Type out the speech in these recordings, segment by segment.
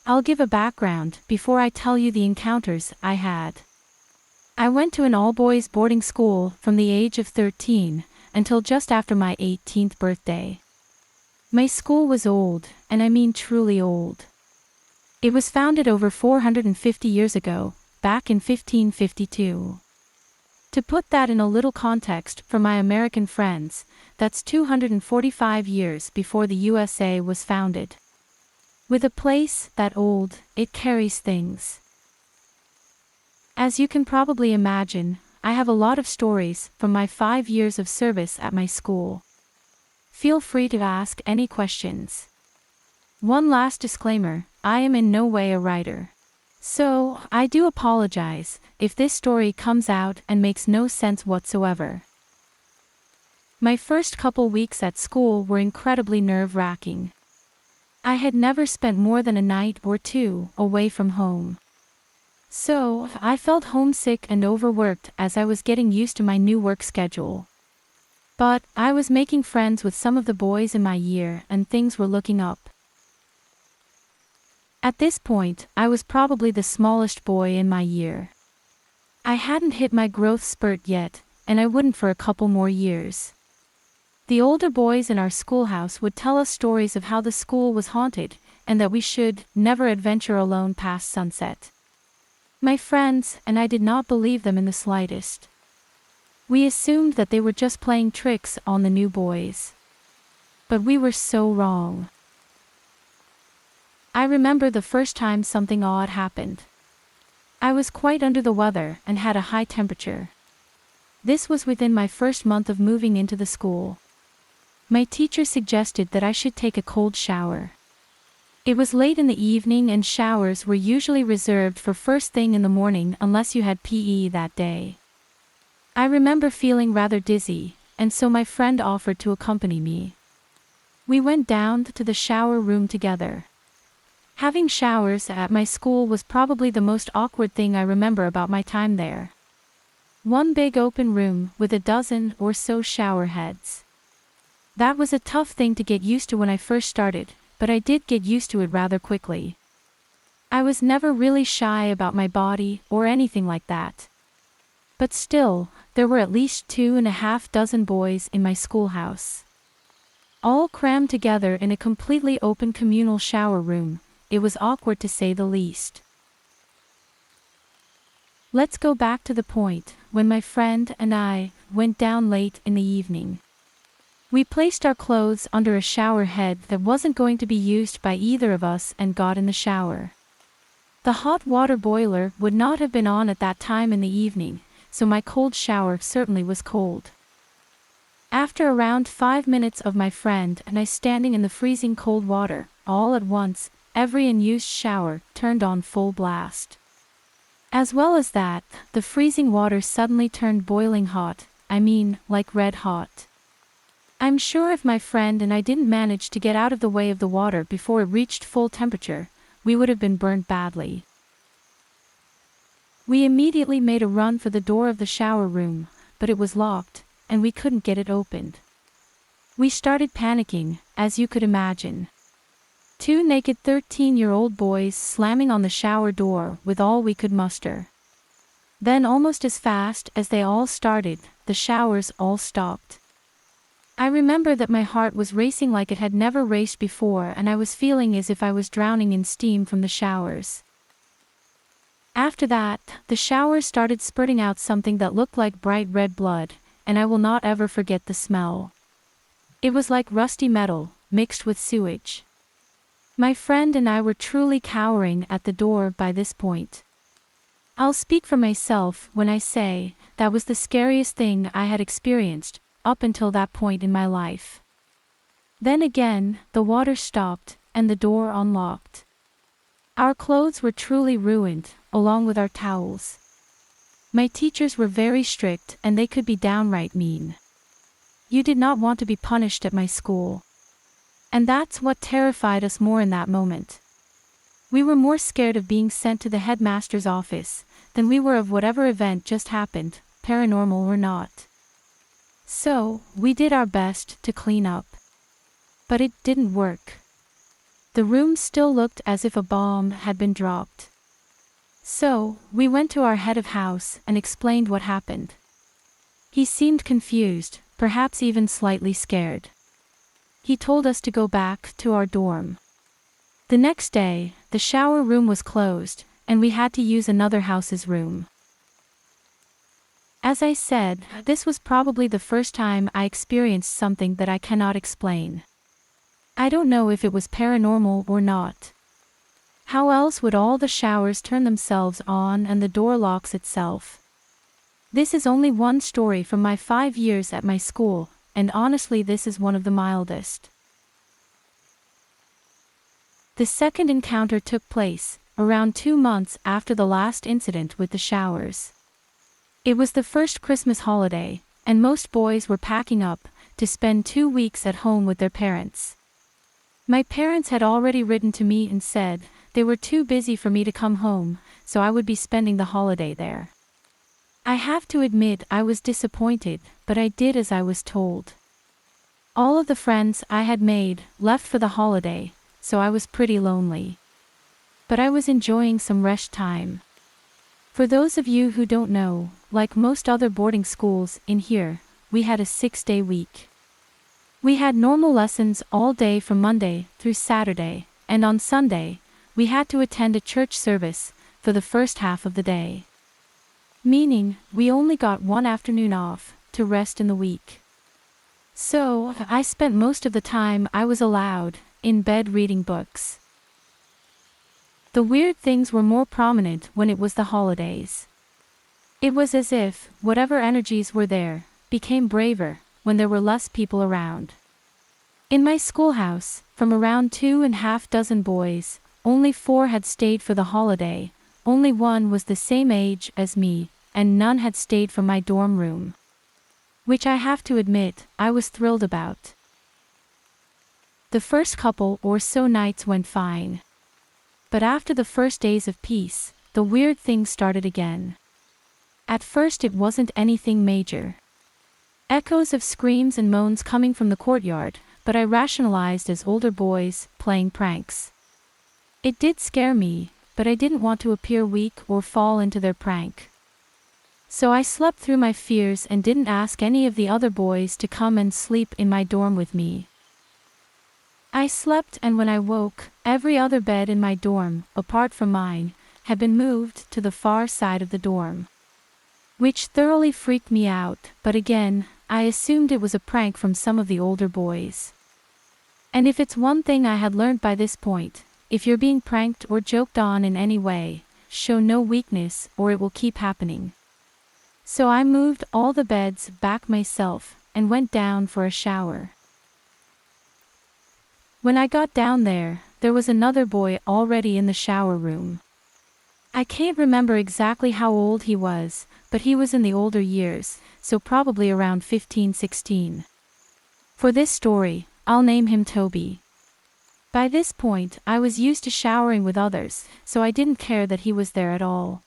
I'll give a background before I tell you the encounters I had. I went to an all-boys boarding school from the age of 13 until just after my 18th birthday. My school was old, and I mean truly old. It was founded over 450 years ago, back in 1552. To put that in a little context for my American friends, that's 245 years before the USA was founded. With a place that old, it carries things. As you can probably imagine, I have a lot of stories from my 5 years of service at my school. Feel free to ask any questions. One last disclaimer, I am in no way a writer. So, I do apologize if this story comes out and makes no sense whatsoever. My first couple weeks at school were incredibly nerve-wracking. I had never spent more than a night or two away from home. So, I felt homesick and overworked as I was getting used to my new work schedule. But, I was making friends with some of the boys in my year and things were looking up. At this point, I was probably the smallest boy in my year. I hadn't hit my growth spurt yet, and I wouldn't for a couple more years. The older boys in our schoolhouse would tell us stories of how the school was haunted, and that we should never adventure alone past sunset. My friends and I did not believe them in the slightest. We assumed that they were just playing tricks on the new boys. But we were so wrong. I remember the first time something odd happened. I was quite under the weather and had a high temperature. This was within my first month of moving into the school. My teacher suggested that I should take a cold shower. It was late in the evening and showers were usually reserved for first thing in the morning unless you had PE that day. I remember feeling rather dizzy, and so my friend offered to accompany me. We went down to the shower room together. Having showers at my school was probably the most awkward thing I remember about my time there. One big open room with a dozen or so shower heads. That was a tough thing to get used to when I first started, but I did get used to it rather quickly. I was never really shy about my body or anything like that. But still, there were at least 2.5 dozen boys in my schoolhouse. All crammed together in a completely open communal shower room. It was awkward to say the least. Let's go back to the point when my friend and I went down late in the evening. We placed our clothes under a shower head that wasn't going to be used by either of us and got in the shower. The hot water boiler would not have been on at that time in the evening, so my cold shower certainly was cold. After around 5 minutes of my friend and I standing in the freezing cold water, all at once, every unused shower turned on full blast. As well as that, the freezing water suddenly turned boiling hot, I mean, like red hot. I'm sure if my friend and I didn't manage to get out of the way of the water before it reached full temperature, we would have been burnt badly. We immediately made a run for the door of the shower room, but it was locked, and we couldn't get it opened. We started panicking, as you could imagine. 2 naked 13-year-old boys slamming on the shower door with all we could muster. Then almost as fast as they all started, the showers all stopped. I remember that my heart was racing like it had never raced before and I was feeling as if I was drowning in steam from the showers. After that, the showers started spurting out something that looked like bright red blood, and I will not ever forget the smell. It was like rusty metal, mixed with sewage. My friend and I were truly cowering at the door by this point. I'll speak for myself when I say that was the scariest thing I had experienced up until that point in my life. Then again, the water stopped and the door unlocked. Our clothes were truly ruined, along with our towels. My teachers were very strict and they could be downright mean. You did not want to be punished at my school. And that's what terrified us more in that moment. We were more scared of being sent to the headmaster's office than we were of whatever event just happened, paranormal or not. So, we did our best to clean up. But it didn't work. The room still looked as if a bomb had been dropped. So, we went to our head of house and explained what happened. He seemed confused, perhaps even slightly scared. He told us to go back to our dorm. The next day, the shower room was closed, and we had to use another house's room. As I said, this was probably the first time I experienced something that I cannot explain. I don't know if it was paranormal or not. How else would all the showers turn themselves on and the door locks itself? This is only one story from my 5 years at my school, and honestly this is one of the mildest. The second encounter took place around 2 months after the last incident with the showers. It was the first Christmas holiday, and most boys were packing up to spend 2 weeks at home with their parents. My parents had already written to me and said they were too busy for me to come home, so I would be spending the holiday there. I have to admit I was disappointed, but I did as I was told. All of the friends I had made left for the holiday, so I was pretty lonely. But I was enjoying some rest time. For those of you who don't know, like most other boarding schools in here, we had a 6-day week. We had normal lessons all day from Monday through Saturday, and on Sunday, we had to attend a church service for the first half of the day. Meaning, we only got one afternoon off to rest in the week. So, I spent most of the time I was allowed in bed reading books. The weird things were more prominent when it was the holidays. It was as if whatever energies were there became braver when there were less people around. In my schoolhouse, from around 2.5 dozen boys, only 4 had stayed for the holiday, only 1 was the same age as me, and none had stayed from my dorm room. Which I have to admit, I was thrilled about. The first couple or so nights went fine. But after the first days of peace, the weird things started again. At first it wasn't anything major. Echoes of screams and moans coming from the courtyard, but I rationalized as older boys playing pranks. It did scare me, but I didn't want to appear weak or fall into their prank. So I slept through my fears and didn't ask any of the other boys to come and sleep in my dorm with me. I slept, and when I woke, every other bed in my dorm, apart from mine, had been moved to the far side of the dorm. Which thoroughly freaked me out, but again, I assumed it was a prank from some of the older boys. And if it's one thing I had learned by this point, if you're being pranked or joked on in any way, show no weakness or it will keep happening. So I moved all the beds back myself, and went down for a shower. When I got down there was another boy already in the shower room. I can't remember exactly how old he was, but he was in the older years, so probably around 15-16. For this story, I'll name him Toby. By this point, I was used to showering with others, so I didn't care that he was there at all.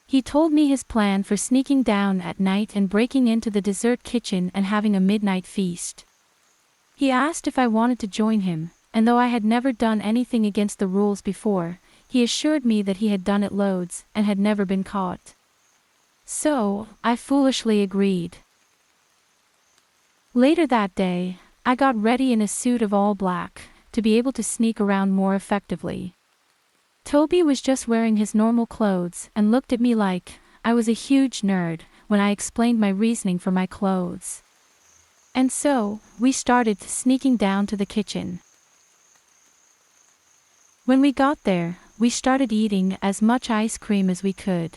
He told me his plan for sneaking down at night and breaking into the dessert kitchen and having a midnight feast. He asked if I wanted to join him, and though I had never done anything against the rules before, he assured me that he had done it loads and had never been caught. So, I foolishly agreed. Later that day, I got ready in a suit of all black, to be able to sneak around more effectively. Toby was just wearing his normal clothes and looked at me like I was a huge nerd when I explained my reasoning for my clothes. And so, we started sneaking down to the kitchen. When we got there, we started eating as much ice cream as we could.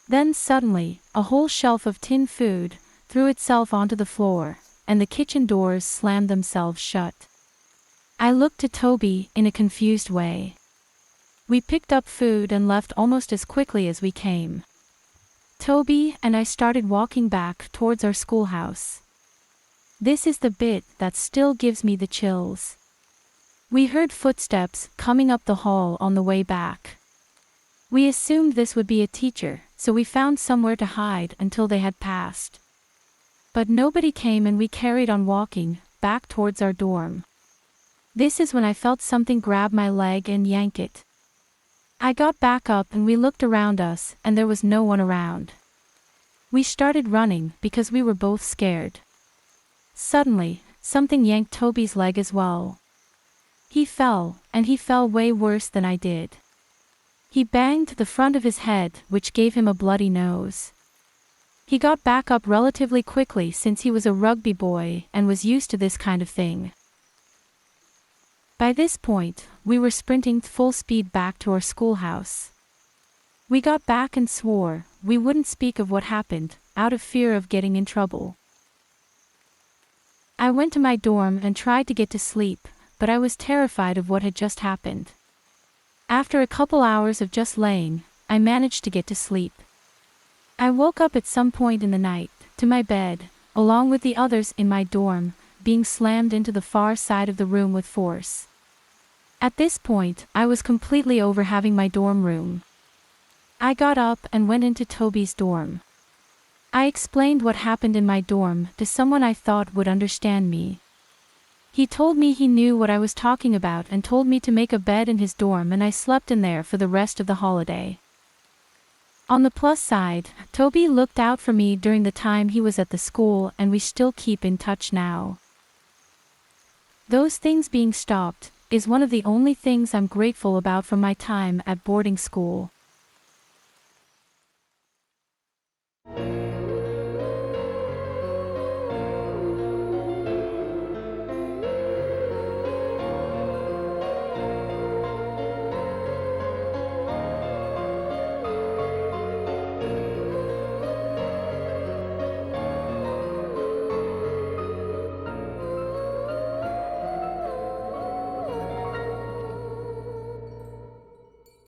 Then suddenly, a whole shelf of tin food threw itself onto the floor, and the kitchen doors slammed themselves shut. I looked to Toby in a confused way. We picked up food and left almost as quickly as we came. Toby and I started walking back towards our schoolhouse. This is the bit that still gives me the chills. We heard footsteps coming up the hall on the way back. We assumed this would be a teacher, so we found somewhere to hide until they had passed. But nobody came and we carried on walking back towards our dorm. This is when I felt something grab my leg and yank it. I got back up and we looked around us, and there was no one around. We started running because we were both scared. Suddenly, something yanked Toby's leg as well. He fell, and he fell way worse than I did. He banged the front of his head, which gave him a bloody nose. He got back up relatively quickly since he was a rugby boy and was used to this kind of thing. By this point, we were sprinting full speed back to our schoolhouse. We got back and swore we wouldn't speak of what happened, out of fear of getting in trouble. I went to my dorm and tried to get to sleep, but I was terrified of what had just happened. After a couple hours of just laying, I managed to get to sleep. I woke up at some point in the night, to my bed, along with the others in my dorm, being slammed into the far side of the room with force. At this point, I was completely over having my dorm room. I got up and went into Toby's dorm. I explained what happened in my dorm to someone I thought would understand me. He told me he knew what I was talking about and told me to make a bed in his dorm, and I slept in there for the rest of the holiday. On the plus side, Toby looked out for me during the time he was at the school, and we still keep in touch now. Those things being stopped is one of the only things I'm grateful about from my time at boarding school.